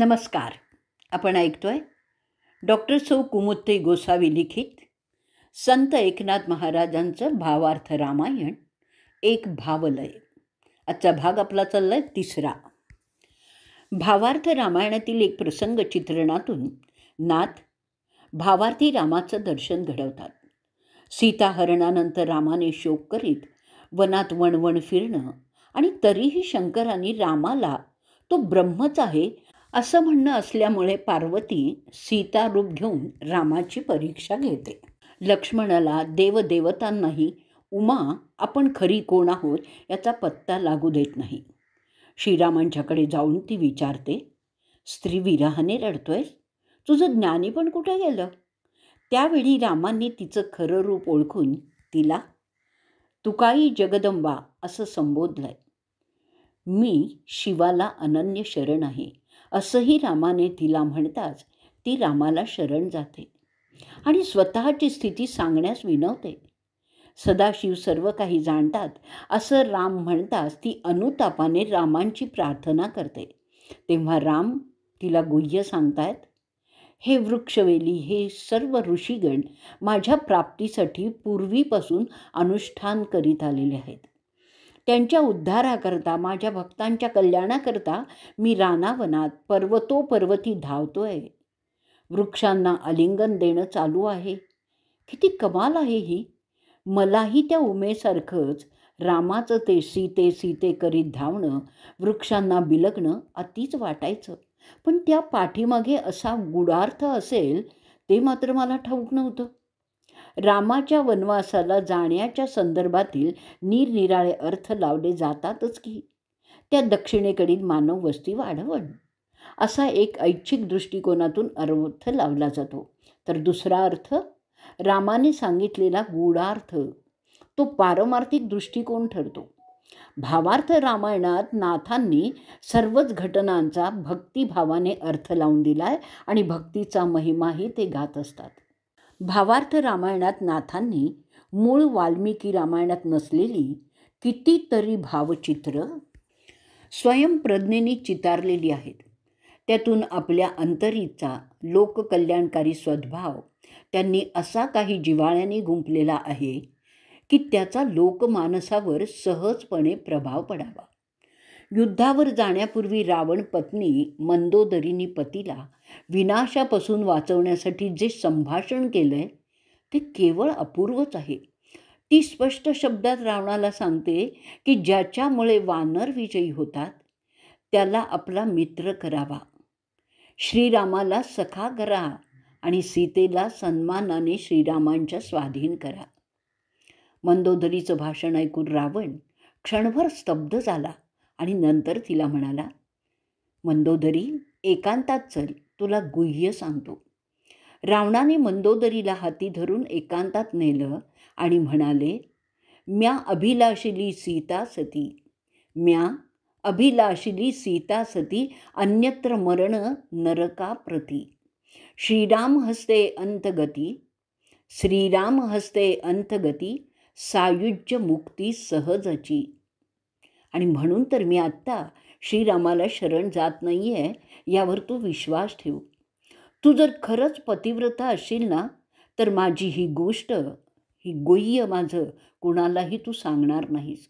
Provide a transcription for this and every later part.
नमस्कार. आपण ऐकतोय डॉक्टर सौ कुमुत्ते गोसावी लिखित संत एकनाथ महाराजांचं भावार्थ रामायण एक भावलय. आजचा भाग आपला चाललाय तिसरा. भावार्थ रामायणातील एक प्रसंग चित्रणातून नाथ भावार्थी रामाचं दर्शन घडवतात. सीताहरणानंतर रामाने शोक करीत वनात वणवण फिरणं आणि तरीही शंकरांनी रामाला तो ब्रह्मच आहे असं म्हणणं असल्यामुळे पार्वती सीता रूप घेऊन रामाची परीक्षा घेते. लक्ष्मणाला देवदेवतांनाही उमा आपण खरी कोण आहोत याचा पत्ता लागू देत नाही. श्रीरामांच्याकडे जाऊन ती विचारते, स्त्री विरहाने रडतोय, तुझं ज्ञानी पण कुठे गेलं? त्यावेळी रामांनी तिचं खरं रूप ओळखून तिला तुकाई जगदंबा असं संबोधलंय. मी शिवाला अनन्य शरण आहे असंही रामाने तिला म्हणताच ती रामाला शरण जाते आणि स्वतःची स्थिती सांगण्यास विनवते. सदाशिव सर्व काही जाणतात असं राम म्हणताच ती अनुतापाने रामांची प्रार्थना करते. तेव्हा राम तिला गुह्य सांगतायत, हे वृक्षवेली, हे सर्व ऋषीगण माझ्या प्राप्तीसाठी पूर्वीपासून अनुष्ठान करीत आलेले आहेत. त्यांच्या उद्धाराकरता, माझ्या भक्तांच्या कल्याणाकरता मी रानावनात पर्वतोपर्वती धावतोय. वृक्षांना आलिंगन देणं चालू आहे. किती कमाल आहे ही. मलाही त्या उमेसारखंच रामाचं ते सीते सीते करीत धावणं, वृक्षांना बिलगणं अतिच वाटायचं. पण त्या पाठीमागे असा गूढार्थ असेल ते मात्र मला ठाऊक नव्हतं. रामाच्या वनवासाला जाण्याच्या संदर्भातील निरनिराळे अर्थ लावले जातातच की. त्या दक्षिणेकडील मानव वस्ती वाढवण असा एक ऐच्छिक दृष्टिकोनातून अर्थ लावला जातो, तर दुसरा अर्थ रामाने सांगितलेला गूढार्थ तो पारमार्थिक दृष्टिकोन ठरतो. भावार्थ रामायणात नाथांनी सर्वच घटनांचा भक्तिभावाने अर्थ लावून दिलाय आणि भक्तीचा महिमाही ते गात असतात. भावार्थ रामायणात नाथांनी मूळ वाल्मिकी रामायणात नसलेली कितीतरी भावचित्र स्वयंप्रज्ञेने चितारलेली आहेत. त्यातून आपल्या अंतरीचा लोककल्याणकारी सद्भाव त्यांनी असा काही जिव्हाळ्याने गुंफलेला आहे की त्याचा लोकमानसावर सहजपणे प्रभाव पडावा. युद्धावर जाण्यापूर्वी रावण पत्नी मंदोदरीनी पतीला विनाशापासून वाचवण्यासाठी जे संभाषण केलंय ते केवळ अपूर्वच आहे. ती स्पष्ट शब्दात रावणाला सांगते की ज्याच्यामुळे वानर विजयी होतात त्याला आपला मित्र करावा, श्रीरामाला सखा करा आणि सीतेला सन्मानाने श्रीरामांच्या स्वाधीन करा. मंदोदरीचं भाषण ऐकून रावण क्षणभर स्तब्ध झाला आणि नंतर तिला म्हणाला, मंदोदरी, एकांतात चल, तुला गुह्य सांगतो. रावणाने मंदोदरीला हाती धरून एकांतात नेलं आणि म्हणाले, म्या अभिलाषिली सीता सती, म्या अभिलाषिली सीता सती, अन्यत्र मरण नरका प्रती, श्रीराम हस्ते अंतगती, श्रीराम हस्ते अंतगती, सायुज्य मुक्ती सहजची. आणि म्हणून तर मी आत्ता श्रीरामाला शरण जात नाही आहे, यावर तू विश्वास ठेव. तू जर खरंच पतिव्रता असशील ना, तर माझी ही गोष्ट, ही गुह्य माझं कुणालाही तू सांगणार नाहीस.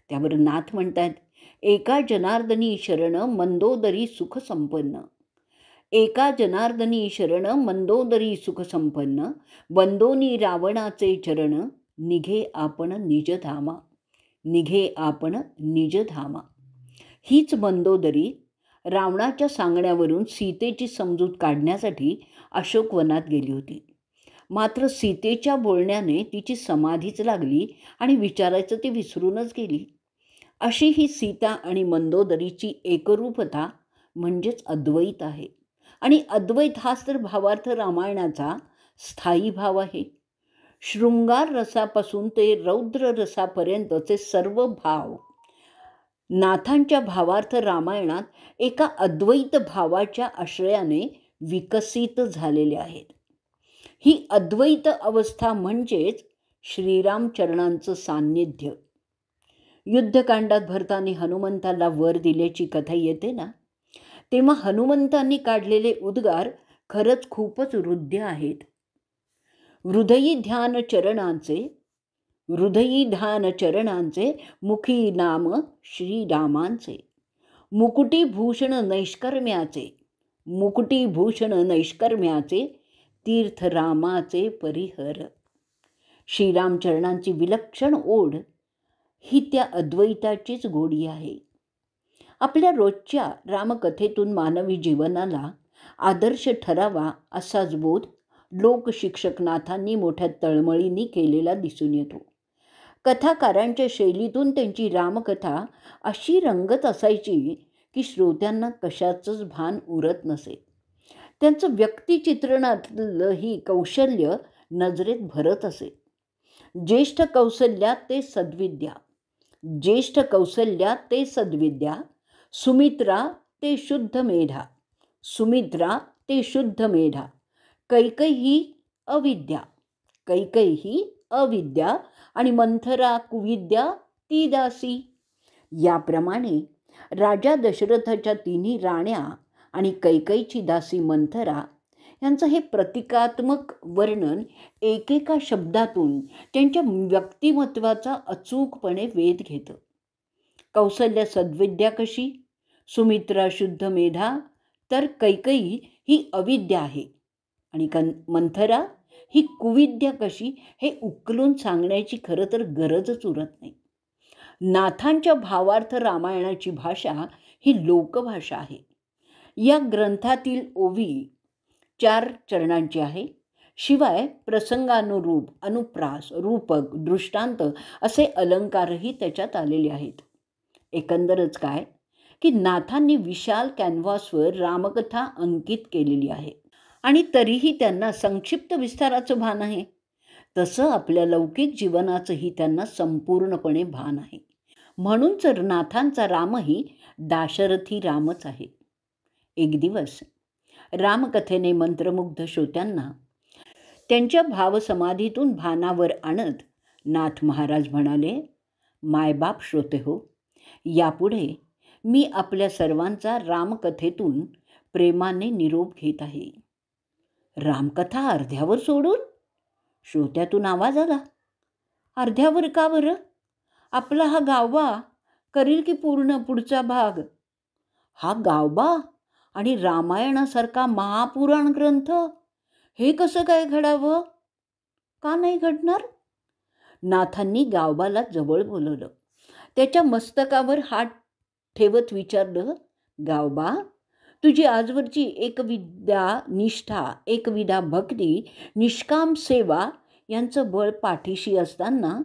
त्यावर नाथ म्हणतात, एका जनार्दनी शरण मंदोदरी सुख संपन्न, एका जनार्दनी शरण मंदोदरी सुख संपन्न, वंदोनी रावणाचे चरण, निघे आपण निजधामा, निघे आपण निजधामा. हीच मंदोदरी रावणाच्या सांगण्यावरून सीतेची समजूत काढण्यासाठी अशोकवनात गेली होती. मात्र सीतेच्या बोलण्याने तिची समाधीच लागली आणि विचारायचं ती विसरूनच गेली. अशी ही सीता आणि मंदोदरीची एकरूपता म्हणजेच अद्वैत आहे. आणि अद्वैत हाच तर भावार्थ रामायणाचा स्थायी भाव आहे. शृंगार रसापासून ते रौद्र रसापर्यंतचे सर्व भाव नाथांच्या भावार्थ रामायणात एका अद्वैत भावाच्या आश्रयाने विकसित झालेले आहेत. ही अद्वैत अवस्था म्हणजेच श्रीरामचरणांचं सान्निध्य. युद्धकांडात भरताने हनुमंताला वर दिल्याची कथा येते ना, तेव्हा हनुमंतांनी काढलेले उद्गार खरंच खूपच हृद्य आहेत. हृदयी ध्यान चरणांचे मुखी नाम श्रीरामांचे. मुकुटी भूषण नैष्कर्म्याचे तीर्थ रामाचे परिहर. श्रीराम चरणांची विलक्षण ओढ ही त्या अद्वैताचीच गोडी आहे. आपल्या रोजच्या रामकथेतून मानवी जीवनाला आदर्श ठरावा असाच बोध लोकशिक्षकनाथांनी मोठ्या तळमळीने केलेला दिसून येतो. कथाकारांच्या शैलीतून त्यांची रामकथा अशी रंगत असायची की श्रोत्यांना कशाचंच भान उरत नसे. त्यांचं व्यक्तिचित्रणातलंही कौशल्य नजरेत भरत असे. ज्येष्ठ कौशल्यात ते सद्विद्या, सुमित्रा ते शुद्ध मेधा, कैकई अविद्या आणि मंथरा कुविद्या ती दासी. याप्रमाणे राजा दशरथाच्या तिन्ही राण्या आणि कैकईची दासी मंथरा यांचं हे प्रतिकात्मक वर्णन एकेका शब्दातून त्यांच्या व्यक्तिमत्वाचा अचूकपणे वेध घेतं. कौसल्या सद्विद्या कशी, सुमित्रा शुद्ध मेधा, तर कैकई ही अविद्या आहे आणि मंथरा ही कुविद्या कशी हे उकलून सांगण्याची खरं तर गरजच उरत नाही. नाथांच्या भावार्थ रामायणाची भाषा ही लोकभाषा आहे. या ग्रंथातील ओवी 4 चरणांची आहे. शिवाय प्रसंगानुरूप, अनुप्रास, रूपक, दृष्टांत असे अलंकारही त्याच्यात आलेले आहेत. एकंदरच काय की नाथांनी विशाल कॅनव्हासवर रामकथा अंकित केलेली आहे आणि तरीही त्यांना संक्षिप्त विस्ताराचं भान आहे. तसं आपल्या लौकिक जीवनाचंही त्यांना संपूर्णपणे भान आहे. म्हणून तर नाथांचा रामही दाशरथी रामच आहे. एक दिवस रामकथेने मंत्रमुग्ध श्रोत्यांना त्यांच्या भावसमाधीतून भानावर आणत नाथ महाराज म्हणाले, मायबाप श्रोते हो, यापुढे मी आपल्या सर्वांचा रामकथेतून प्रेमाने निरोप घेत आहे. रामकथा अर्ध्यावर सोडून? श्रोत्यातून आवाज आला. अर्ध्यावर का बरं? आपला हा गावबा करील की पूर्ण पुढचा भाग? हा गावबा आणि रामायणासारखा महापुराण ग्रंथ हे कसं काय घडावं? का नाही घडणार? नाथांनी गावबाला जवळ बोलवलं. त्याच्या मस्तकावर हात ठेवत विचारलं, गावबा, तुझी आजवरची एकविधा निष्ठा, एकविधा भक्ती, निष्काम सेवा यांचं बळ पाठीशी असताना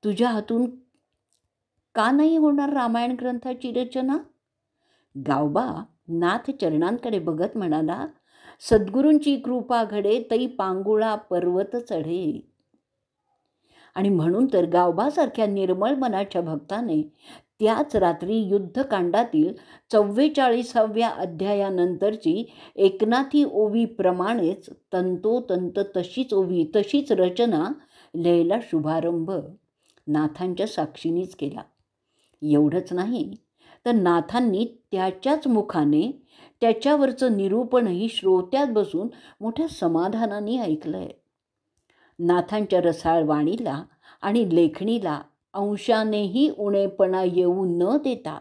तुझ्या हातून का नाही होणार रामायण ग्रंथाची रचना? गावबा नाथ चरणांकडे बघत म्हणाला, सद्गुरूंची कृपा घडे तै पांगुळा पर्वत चढे. आणि म्हणून तर गावबासारख्या निर्मळ मनाच्या भक्ताने त्याच रात्री युद्धकांडातील 44व्या अध्यायानंतरची एकनाथी ओवीप्रमाणेच तंतोतंत तशीच रचना लिहायला शुभारंभ नाथांच्या साक्षीनेच केला. एवढंच नाही तर नाथांनी त्याच्याच मुखाने त्याच्यावरचं निरूपणही श्रोत्यात बसून मोठ्या समाधानाने ऐकलंय. नाथांच्या रसाळ वाणीला आणि लेखणीला अंशानेही उणेपणा येऊ न देता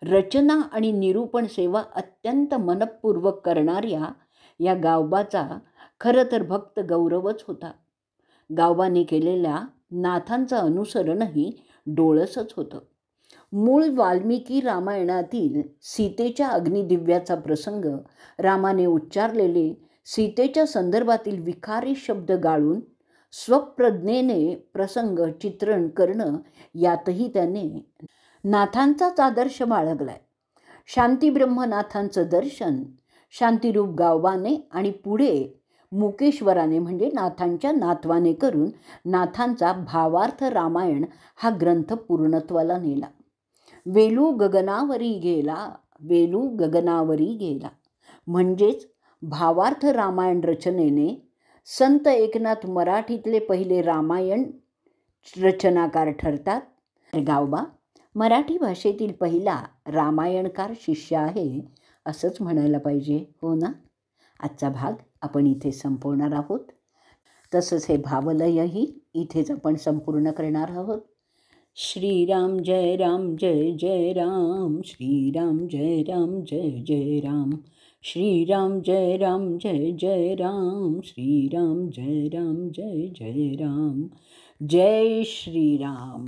रचना आणि निरूपण सेवा अत्यंत मनपूर्वक करणाऱ्या या गावबाचा खरं तर भक्त गौरवच होता. गावबाने केलेल्या नाथांचं अनुसरणही डोळसच होतं. मूळ वाल्मिकी रामायणातील सीतेच्या अग्निदिव्याचा प्रसंग रामाने उच्चारलेले सीतेच्या संदर्भातील विखारी शब्द गाळून स्वप्रज्ञेने प्रसंग चित्रण करणं यातही त्याने नाथांचाच आदर्श बाळगलाय. शांतीब्रह्मनाथांचं दर्शन शांतिरूप गावबाने आणि पुढे मुकेश्वराने म्हणजे नाथांच्या नातवाने करून नाथांचा भावार्थ रामायण हा ग्रंथ पूर्णत्वाला नेला. वेलू गगनावरी गेला म्हणजेच भावार्थ रामायण रचनेने संत एकनाथ मराठीतले पहिले रामायण रचनाकार ठरतात. गावबा मराठी भाषेतील पहिला रामायणकार शिष्य आहे असंच म्हणायला पाहिजे, हो ना? आजचा भाग आपण इथे संपवणार आहोत. तसंच हे भावलयही इथेच आपण संपूर्ण करणार आहोत. श्रीराम जय राम जय जय राम, श्रीराम जय राम जय जय राम, श्रीराम जय राम जय जय राम, श्रीराम जय राम जय जय राम. जय श्रीराम.